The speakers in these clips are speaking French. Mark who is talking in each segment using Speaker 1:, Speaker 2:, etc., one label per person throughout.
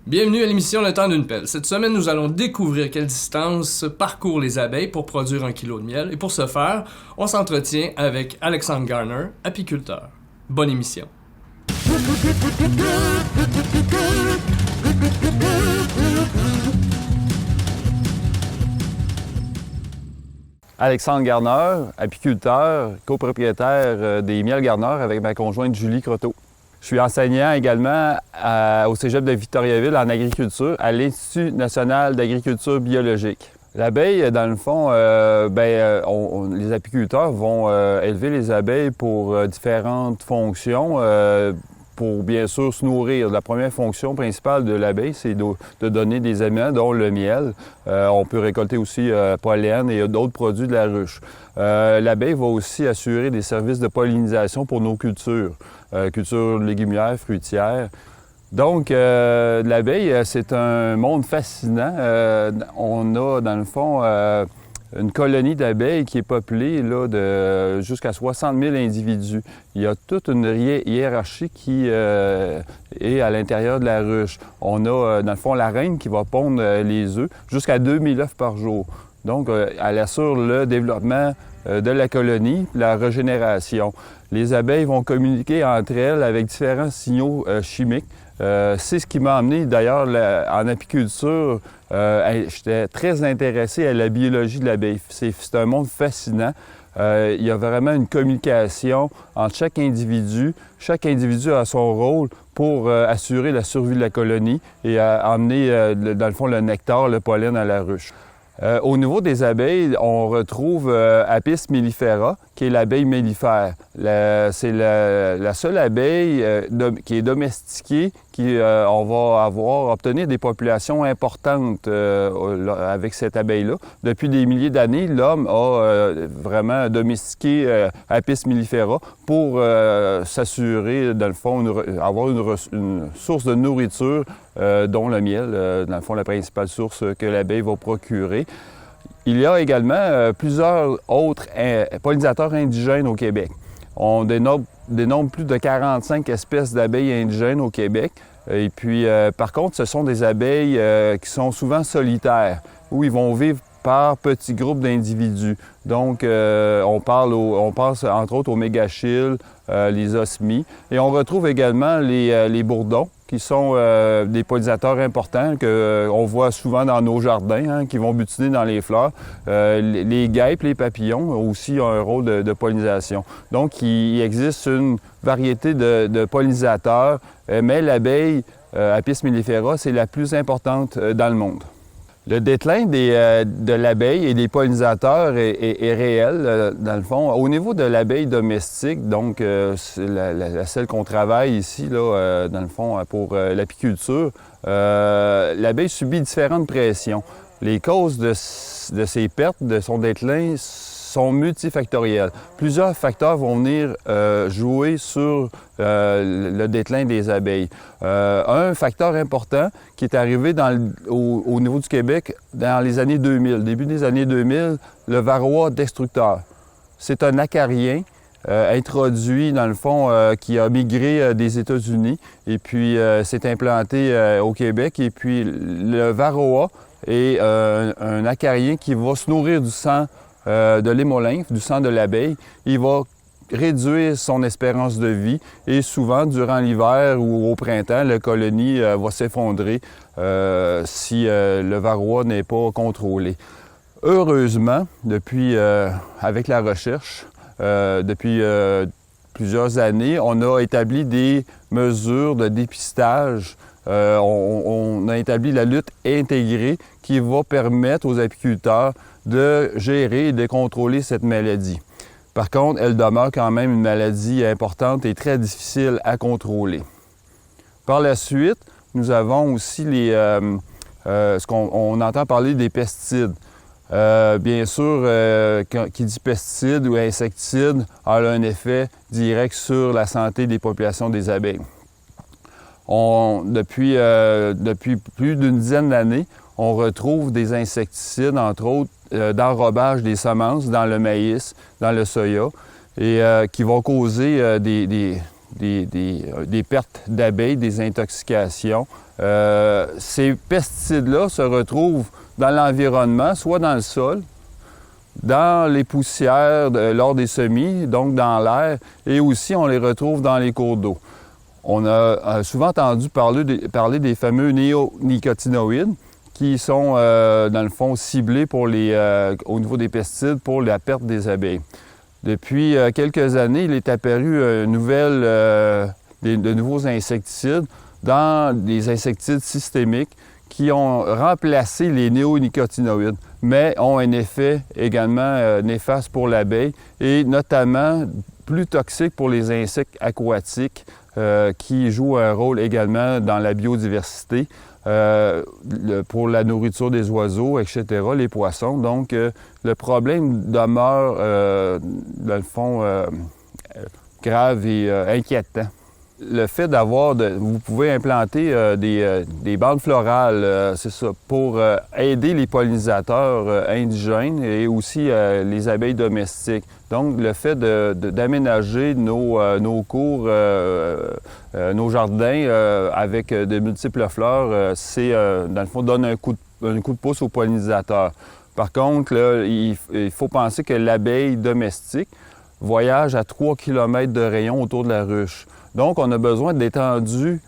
Speaker 1: Bienvenue à l'émission Le Temps d'une pelle. Cette semaine, nous allons découvrir quelle distance parcourent les abeilles pour produire 1 kilo de miel. Et pour ce faire, on s'entretient avec Alexandre Garner, apiculteur. Bonne émission.
Speaker 2: Alexandre Garner, apiculteur, copropriétaire des Miels Garner avec ma conjointe Julie Croteau. Je suis enseignant également au Cégep de Victoriaville en agriculture à l'Institut national d'agriculture biologique. L'abeille, dans le fond, les apiculteurs vont élever les abeilles pour différentes fonctions. Pour bien sûr se nourrir. La première fonction principale de l'abeille, c'est de donner des aliments, dont le miel. On peut récolter aussi pollen et d'autres produits de la ruche. L'abeille va aussi assurer des services de pollinisation pour nos cultures, cultures légumières, fruitières. Donc, l'abeille, c'est un monde fascinant. On a, dans le fond, une colonie d'abeilles qui est peuplée là, de jusqu'à 60 000 individus. Il y a toute une hiérarchie qui est à l'intérieur de la ruche. On a, dans le fond, la reine qui va pondre les œufs jusqu'à 2000 œufs par jour. Donc, elle assure le développement de la colonie, la régénération. Les abeilles vont communiquer entre elles avec différents signaux chimiques. C'est ce qui m'a amené d'ailleurs en apiculture. J'étais très intéressé à la biologie de l'abeille. C'est un monde fascinant. Il y a vraiment une communication entre chaque individu. Chaque individu a son rôle pour assurer la survie de la colonie et amener, dans le fond, le nectar, le pollen à la ruche. Au niveau des abeilles, on retrouve Apis mellifera, qui est l'abeille mellifère. C'est la seule abeille qui est domestiquée, on va obtenir des populations importantes avec cette abeille-là. Depuis des milliers d'années, l'homme a vraiment domestiqué Apis mellifera pour s'assurer, dans le fond, avoir une source de nourriture, dont le miel, dans le fond, la principale source que l'abeille va procurer. Il y a également plusieurs autres pollinisateurs indigènes au Québec. On dénombre plus de 45 espèces d'abeilles indigènes au Québec. Et puis, par contre, ce sont des abeilles qui sont souvent solitaires, où ils vont vivre par petits groupes d'individus. Donc, on pense entre autres aux mégachilles, les osmies. Et on retrouve également les bourdons, qui sont des pollinisateurs importants qu'on voit souvent dans nos jardins, qui vont butiner dans les fleurs. Les guêpes, les papillons ont aussi un rôle de pollinisation. Donc, il existe une variété de pollinisateurs, mais l'abeille, Apis mellifera, c'est la plus importante dans le monde. Le déclin de l'abeille et des pollinisateurs est réel, dans le fond. Au niveau de l'abeille domestique, donc c'est celle qu'on travaille ici, là, dans le fond, pour l'apiculture, l'abeille subit différentes pressions. Les causes de ces pertes, de son déclin, sont multifactorielles. Plusieurs facteurs vont venir jouer sur le déclin des abeilles. Un facteur important qui est arrivé au niveau du Québec dans les années 2000, début des années 2000, le varroa destructeur. C'est un acarien introduit, dans le fond, qui a migré des États-Unis et puis s'est implanté au Québec. Et puis le varroa est un acarien qui va se nourrir du sang de l'hémolymphe, du sang de l'abeille. Il va réduire son espérance de vie et souvent, durant l'hiver ou au printemps, la colonie va s'effondrer si le varroa n'est pas contrôlé. Heureusement, avec la recherche, depuis plusieurs années, on a établi des mesures de dépistage. On a établi la lutte intégrée qui va permettre aux apiculteurs de gérer et de contrôler cette maladie. Par contre, elle demeure quand même une maladie importante et très difficile à contrôler. Par la suite, nous avons aussi ce qu'on entend parler des pesticides. Bien sûr, qui dit pesticide ou insecticide a un effet direct sur la santé des populations des abeilles. Depuis plus d'une dizaine d'années, on retrouve des insecticides, entre autres, d'enrobage des semences dans le maïs, dans le soya, et qui vont causer des des pertes d'abeilles, des intoxications. Ces pesticides-là se retrouvent dans l'environnement, soit dans le sol, dans les poussières lors des semis, donc dans l'air, et aussi on les retrouve dans les cours d'eau. On a souvent entendu parler des fameux néonicotinoïdes qui sont, dans le fond, ciblés pour au niveau des pesticides pour la perte des abeilles. Depuis quelques années, il est apparu de nouveaux insecticides dans des insecticides systémiques qui ont remplacé les néonicotinoïdes, mais ont un effet également néfaste pour l'abeille et notamment plus toxique pour les insectes aquatiques qui jouent un rôle également dans la biodiversité, pour la nourriture des oiseaux, etc., les poissons. Donc, le problème demeure, dans le fond, grave et inquiétant. Le fait vous pouvez implanter des bandes florales, c'est ça, pour aider les pollinisateurs indigènes et aussi les abeilles domestiques. Donc, le fait d'aménager nos cours, nos jardins avec de multiples fleurs, dans le fond, donne un coup de pouce aux pollinisateurs. Par contre, là, il faut penser que l'abeille domestique voyage à 3 km de rayon autour de la ruche. Donc, on a besoin d'étendues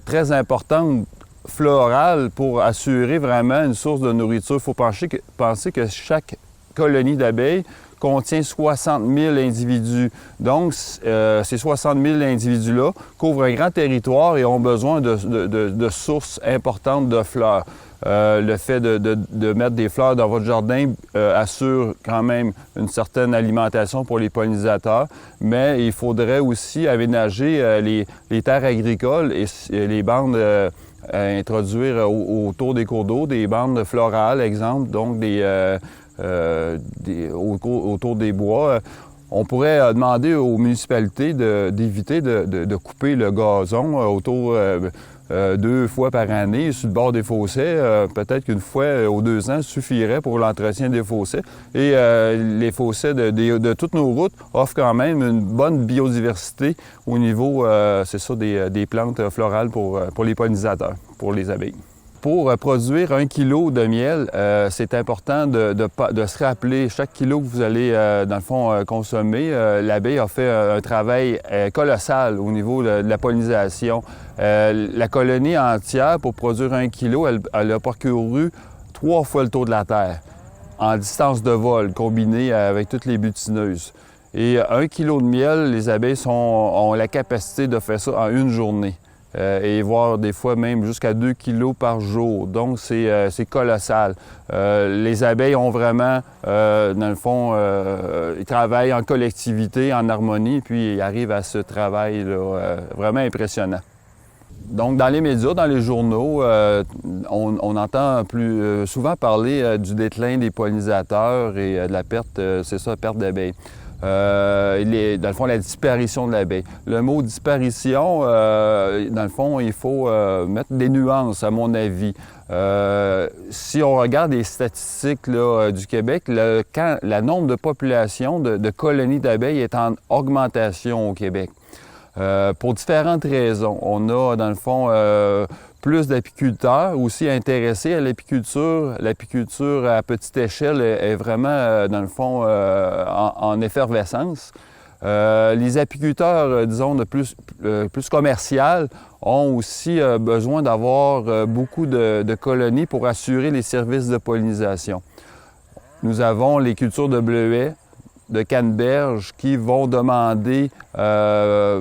Speaker 2: très importantes florales pour assurer vraiment une source de nourriture. Il faut penser que chaque colonie d'abeilles contient 60 000 individus. Donc, ces 60 000 individus-là couvrent un grand territoire et ont besoin de sources importantes de fleurs. Le fait de mettre des fleurs dans votre jardin assure quand même une certaine alimentation pour les pollinisateurs, mais il faudrait aussi aménager les terres agricoles et les bandes à introduire autour des cours d'eau, des bandes florales, exemple, donc autour des bois. On pourrait demander aux municipalités d'éviter de couper le gazon autour 2 fois par année sur le bord des fossés. Peut-être qu'une fois aux 2 ans suffirait pour l'entretien des fossés. Et les fossés de toutes nos routes offrent quand même une bonne biodiversité au niveau, c'est ça, des plantes florales pour les pollinisateurs, pour les abeilles. Pour produire 1 kilo de miel, c'est important de se rappeler chaque kilo que vous allez, dans le fond, consommer. L'abeille a fait un travail colossal au niveau de la pollinisation. La colonie entière, pour produire 1 kilo, elle a parcouru 3 fois le tour de la Terre, en distance de vol, combinée avec toutes les butineuses. Et 1 kilo de miel, les abeilles ont la capacité de faire ça en 1 journée. Et voire des fois même jusqu'à 2 kilos par jour. Donc, c'est colossal. Les abeilles ont vraiment, dans le fond, ils travaillent en collectivité, en harmonie, puis ils arrivent à ce travail là, vraiment impressionnant. Donc, dans les médias, dans les journaux, on entend plus souvent parler du déclin des pollinisateurs et de la perte, c'est ça, perte d'abeilles. Dans le fond, la disparition de l'abeille. Le mot disparition, dans le fond, il faut mettre des nuances, à mon avis. Si on regarde les statistiques là, du Québec, le nombre de population de colonies d'abeilles est en augmentation au Québec. Pour différentes raisons. On a, dans le fond, plus d'apiculteurs aussi intéressés à l'apiculture. L'apiculture à petite échelle est vraiment, dans le fond, en effervescence. Les apiculteurs, disons, de plus commercial ont aussi besoin d'avoir beaucoup de colonies pour assurer les services de pollinisation. Nous avons les cultures de bleuets, de canneberge qui vont demander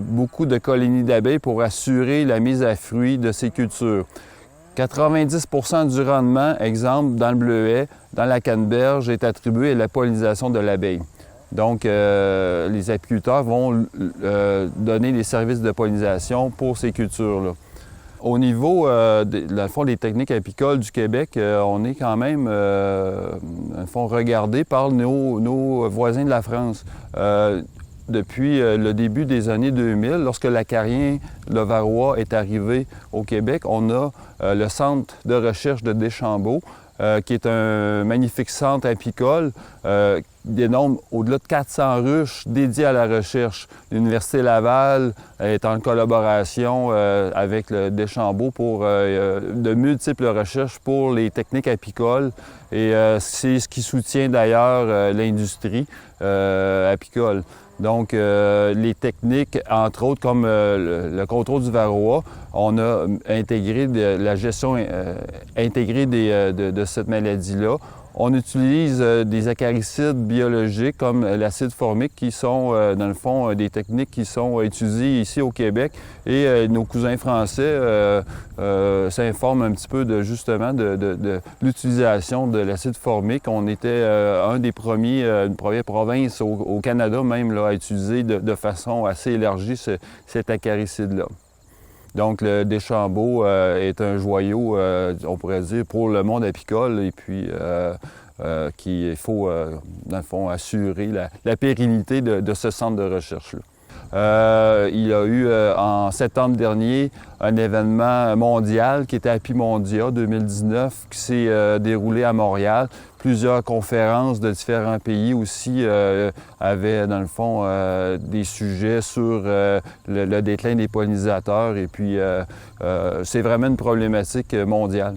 Speaker 2: beaucoup de colonies d'abeilles pour assurer la mise à fruit de ces cultures. 90 % du rendement, exemple, dans le bleuet, dans la canneberge, est attribué à la pollinisation de l'abeille. Donc, les apiculteurs vont donner des services de pollinisation pour ces cultures-là. Au niveau, dans le fond, des techniques apicoles du Québec, on est quand même, dans le fond, regardé par nos voisins de la France. Depuis le début des années 2000, lorsque l'acarien levarois est arrivé au Québec, on a le centre de recherche de Deschambault qui est un magnifique centre apicole. Dénombre au-delà de 400 ruches dédiées à la recherche. L'Université Laval est en collaboration avec le Deschambault pour de multiples recherches pour les techniques apicoles et c'est ce qui soutient d'ailleurs l'industrie apicole. Donc, les techniques, entre autres, comme le contrôle du varroa, on a intégré la gestion intégrée de cette maladie-là. On utilise des acaricides biologiques comme l'acide formique qui sont, dans le fond, des techniques qui sont utilisées ici au Québec. Et nos cousins français s'informent un petit peu justement de l'utilisation de l'acide formique. On était une des premières provinces au Canada même là, à utiliser de façon assez élargie cet acaricide-là. Donc, le Deschambault est un joyau, on pourrait dire, pour le monde apicole et puis qu'il faut, dans le fond, assurer la pérennité de ce centre de recherche-là. Il y a eu en septembre dernier un événement mondial qui était Apimondia 2019 qui s'est déroulé à Montréal. Plusieurs conférences de différents pays aussi avaient, dans le fond, des sujets sur le déclin des pollinisateurs et puis c'est vraiment une problématique mondiale.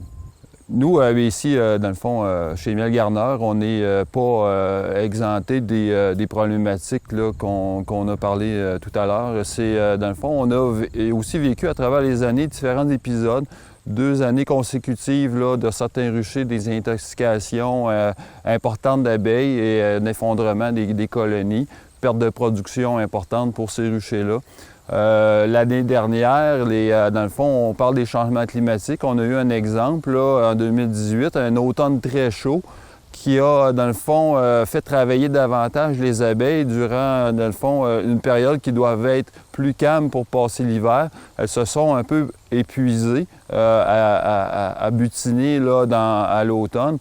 Speaker 2: Nous, ici, dans le fond, chez Miel Garneur, on n'est pas exempté des problématiques qu'on a parlé tout à l'heure. C'est, dans le fond, on a aussi vécu à travers les années différents épisodes, 2 années consécutives là, de certains ruchers, des intoxications importantes d'abeilles et un effondrement des colonies, perte de production importante pour ces ruchers-là. L'année dernière, dans le fond, on parle des changements climatiques. On a eu un exemple là, en 2018, un automne très chaud qui a, dans le fond, fait travailler davantage les abeilles durant, dans le fond, une période qui doit être plus calme pour passer l'hiver. Elles se sont un peu épuisées à butiner là, à l'automne,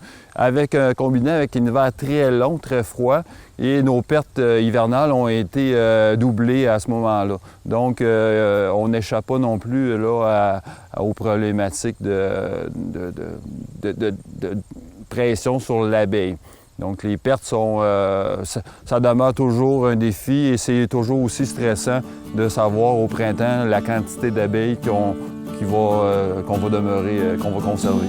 Speaker 2: combiné avec un hiver très long, très froid. Et nos pertes hivernales ont été doublées à ce moment-là. Donc, on n'échappe pas non plus là, aux problématiques de pression sur l'abeille. Donc, les pertes sont... ça demeure toujours un défi et c'est toujours aussi stressant de savoir au printemps la quantité d'abeilles qu'on va conserver.